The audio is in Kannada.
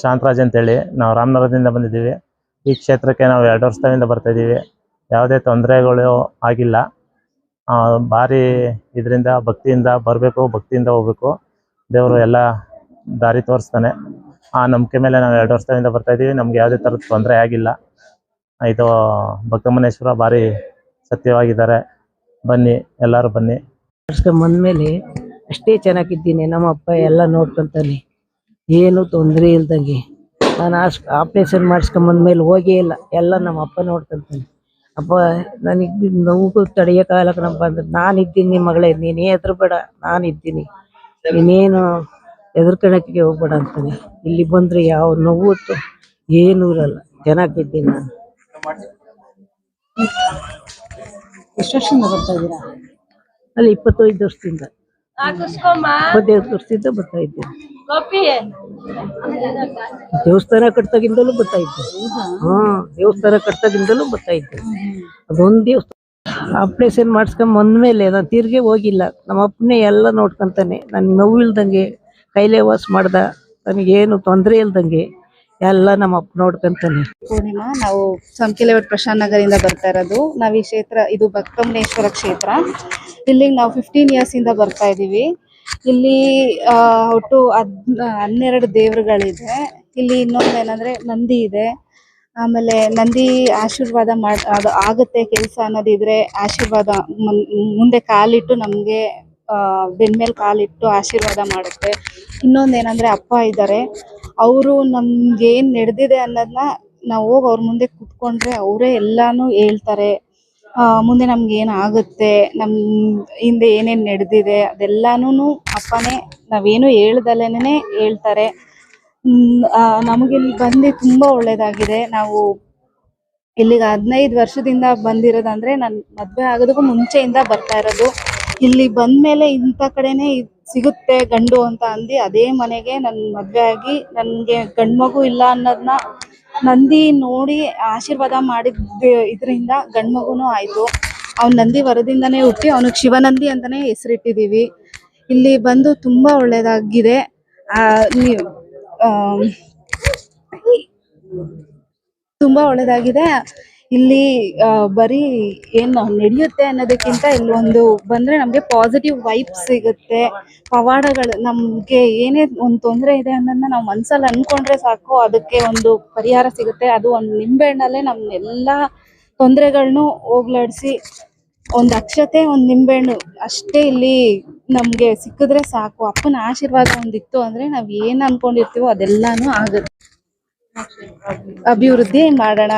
ಶಾಂತರಾಜ್ ಅಂತೇಳಿ ನಾವು ರಾಮನಗರದಿಂದ ಬಂದಿದ್ದೀವಿ. ಈ ಕ್ಷೇತ್ರಕ್ಕೆ ನಾವು 2 ವರ್ಷದಿಂದ ಬರ್ತಾಯಿದ್ದೀವಿ. ಯಾವುದೇ ತೊಂದರೆಗಳು ಆಗಿಲ್ಲ. ಭಾರಿ ಇದರಿಂದ ಭಕ್ತಿಯಿಂದ ಬರಬೇಕು, ಭಕ್ತಿಯಿಂದ ಹೋಗ್ಬೇಕು. ದೇವರು ಎಲ್ಲ ದಾರಿ ತೋರಿಸ್ತಾನೆ. ಆ ನಂಬಿಕೆ ಮೇಲೆ ನಾವು 2 ವರ್ಷದಿಂದ ಬರ್ತಾಯಿದ್ದೀವಿ. ನಮ್ಗೆ ಯಾವುದೇ ಥರದ ತೊಂದರೆ ಆಗಿಲ್ಲ. ಇದು ಭಕ್ತಮನೇಶ್ವರ ಭಾರಿ ಸತ್ಯವಾಗಿದ್ದಾರೆ. ಬನ್ನಿ, ಎಲ್ಲರೂ ಬನ್ನಿ. ಬಂದ್ಮೇಲೆ ಅಷ್ಟೇ ಚೆನ್ನಾಗಿದ್ದೀನಿ. ನಮ್ಮ ಅಪ್ಪ ಎಲ್ಲ ನೋಡ್ಕೊಂತಾನೆ, ಏನು ತೊಂದರೆ ಇಲ್ದಂಗೆ. ನಾನು ಆಪ್ರೇಷನ್ ಮಾಡಿಸ್ಕೊಂಬಂದ್ಮೇಲೆ ಹೋಗೇ ಇಲ್ಲ, ಎಲ್ಲ ನಮ್ಮ ಅಪ್ಪ ನೋಡ್ಕೊಂತಾನೆ. ಅಪ್ಪ ನನಗೆ ನೋವು ತಡೆಯೋಕ್ಕಾಗಲ್ಲಕ್ಕನಪ್ಪ ಅಂದ್ರೆ, ನಾನಿದ್ದೀನಿ ಮಗಳೇ, ನೀನೇ ಹೆದರ್ಬೇಡ, ನಾನಿದ್ದೀನಿ, ನೀನೇನು ಹೆದರ್ಕೊಳಕ್ಕೆ ಹೋಗ್ಬೇಡ ಅಂತಾನೆ. ಇಲ್ಲಿ ಬಂದರೆ ಯಾವ ನೋವು ಏನೂ ಇರಲ್ಲ, ಚೆನ್ನಾಗಿದ್ದೀನಿ ನಾನು. ಎಷ್ಟು ವರ್ಷದಿಂದ ಬರ್ತಾ ಇದ್ದೀರಾ? ಅಲ್ಲಿ 25 ವರ್ಷದಿಂದ, 25 ವರ್ಷದಿಂದ ಬರ್ತಾ ಇದ್ದೀನಿ. ದೇವಸ್ಥಾನ ಕಟ್ಟಾಗಿಂದಲೂ ಬರ್ತಾ ಇದ್ದೆ. ದೇವಸ್ಥಾನ ಕಟ್ಟಾಗಿಂದಲೂ ಬರ್ತಾ ಇದ್ದೆ. ಅದೊಂದು ದೇವಸ್ಥಾನ ಆಪ್ರೇಷನ್ ಮಾಡಿಸ್ಕೊಂಡ್ ಬಂದ್ಮೇಲೆ ನಾನು ತಿರ್ಗಿ ಹೋಗಿಲ್ಲ. ನಮ್ಮ ಅಪ್ಪನೇ ಎಲ್ಲ ನೋಡ್ಕೊಂತಾನೆ. ನನ್ಗೆ ನೋವು ಇಲ್ದಂಗೆ, ಕೈಲೇ ವಾಸ ಮಾಡ್ದ, ನನಗೇನು ತೊಂದರೆ ಇಲ್ದಂಗೆ ಎಲ್ಲ ನಮ್ಮ ಅಪ್ಪ ನೋಡ್ಕೊಂತಾನೆ. ಪೂರ್ಣಿಮಾ, ನಾವು ಸಂಕಿಲೇವಟ್ ಪ್ರಶಾಂತ್ ನಗರಿಂದ ಬರ್ತಾ ಇರೋದು. ನಾವು ಈ ಕ್ಷೇತ್ರ, ಇದು ಭಕ್ತಮನೇಶ್ವರ ಕ್ಷೇತ್ರ. ಇಲ್ಲಿಗೆ ನಾವು 15 years ಇಂದ ಬರ್ತಾ ಇದ್ದೀವಿ. ಇಲ್ಲಿ ಒಟ್ಟು 12 ದೇವರುಗಳಿದೆ. ಇಲ್ಲಿ ಇನ್ನೊಂದು ಏನಂದ್ರೆ ನಂದಿ ಇದೆ. ಆಮೇಲೆ ನಂದಿ ಆಶೀರ್ವಾದ ಅದು ಆಗುತ್ತೆ ಕೆಲಸ ಅನ್ನೋದಿದ್ರೆ ಆಶೀರ್ವಾದ ಮುಂದೆ ಕಾಲಿಟ್ಟು ನಮಗೆ ಬೆನ್ಮೇಲೆ ಕಾಲಿಟ್ಟು ಆಶೀರ್ವಾದ ಮಾಡುತ್ತೆ. ಇನ್ನೊಂದು ಏನಂದ್ರೆ ಅಪ್ಪ ಇದ್ದಾರೆ, ಅವರು ನಮ್ಗೆ ಏನ್ ನಡೆದಿದೆ ಅನ್ನೋದನ್ನ ನಾವು ಹೋಗಿ ಅವ್ರ ಮುಂದೆ ಕುತ್ಕೊಂಡ್ರೆ ಅವರೇ ಎಲ್ಲಾನು ಹೇಳ್ತಾರೆ. ಮುಂದೆ ನಮ್ಗೆ ಏನಾಗುತ್ತೆ, ನಮ್ ಹಿಂದೆ ಏನೇನ್ ನಡೆದಿದೆ ಅದೆಲ್ಲಾನು ಅಪ್ಪನೇ ನಾವೇನು ಹೇಳ್ದಲೇನೆ ಹೇಳ್ತಾರೆ. ನಮಗಿಲ್ಲಿ ಬಂದು ತುಂಬಾ ಒಳ್ಳೇದಾಗಿದೆ. ನಾವು ಇಲ್ಲಿಗೆ 15 ವರ್ಷದಿಂದ ಬಂದಿರೋದಂದ್ರೆ ನನ್ ಮದ್ವೆ ಆಗೋದಕ್ಕೂ ಮುಂಚೆಯಿಂದ ಬರ್ತಾ ಇರೋದು. ಇಲ್ಲಿ ಬಂದ್ಮೇಲೆ ಇಂಥ ಕಡೆನೆ ಸಿಗುತ್ತೆ ಗಂಡು ಅಂತ ಅಂದು ಅದೇ ಮನೆಗೆ ನನ್ ಮದ್ವೆ ಆಗಿ ನನ್ಗೆ ಗಂಡು ಮಗು ಇಲ್ಲ ಅನ್ನೋದನ್ನ ನಂದಿ ನೋಡಿ ಆಶೀರ್ವಾದ ಮಾಡಿದ ಇದರಿಂದ ಗಂಡು ಮಗುನೂ ಆಯ್ತು. ಅವ್ನ ನಂದಿ ವರದಿಂದಾನೇ ಹುಟ್ಟಿ ಅವನಿಗೆ ಶಿವನಂದಿ ಅಂತಾನೆ ಹೆಸರಿಟ್ಟಿದೀವಿ. ಇಲ್ಲಿ ಬಂದು ತುಂಬಾ ಒಳ್ಳೇದಾಗಿದೆ. ತುಂಬಾ ಒಳ್ಳೇದಾಗಿದೆ. ಇಲ್ಲಿ ಬರೀ ಏನು ನಡೆಯುತ್ತೆ ಅನ್ನೋದಕ್ಕಿಂತ ಇಲ್ಲಿ ಒಂದು ಬಂದ್ರೆ ನಮ್ಗೆ ಪಾಸಿಟಿವ್ ವೈಬ್ಸ್ ಸಿಗುತ್ತೆ. ಪವಾಡಗಳು ನಮ್ಗೆ ಏನೇ ಒಂದು ತೊಂದರೆ ಇದೆ ಅನ್ನೋದನ್ನ ನಾವು ಮನ್ಸಲ್ಲಿ ಅನ್ಕೊಂಡ್ರೆ ಸಾಕು, ಅದಕ್ಕೆ ಒಂದು ಪರಿಹಾರ ಸಿಗುತ್ತೆ. ಅದು ಒಂದು ನಿಂಬೆಹಣ್ಣಲ್ಲೇ ನಮ್ಮ ಎಲ್ಲಾ ತೊಂದರೆಗಳನ್ನು ಹೋಗ್ಲಾಡಿಸಿ, ಒಂದು ಅಕ್ಷತೆ, ಒಂದು ನಿಂಬೆಹಣ್ಣು ಅಷ್ಟೇ ಇಲ್ಲಿ ನಮ್ಗೆ ಸಿಕ್ಕಿದ್ರೆ ಸಾಕು. ಅಪ್ಪನ ಆಶೀರ್ವಾದ ಒಂದಿತ್ತು ಅಂದ್ರೆ ನಾವ್ ಏನ್ ಅನ್ಕೊಂಡಿರ್ತೀವೋ ಅದೆಲ್ಲಾನು ಆಗುತ್ತೆ. ಅಭಿವೃದ್ಧಿ ಮಾಡೋಣ.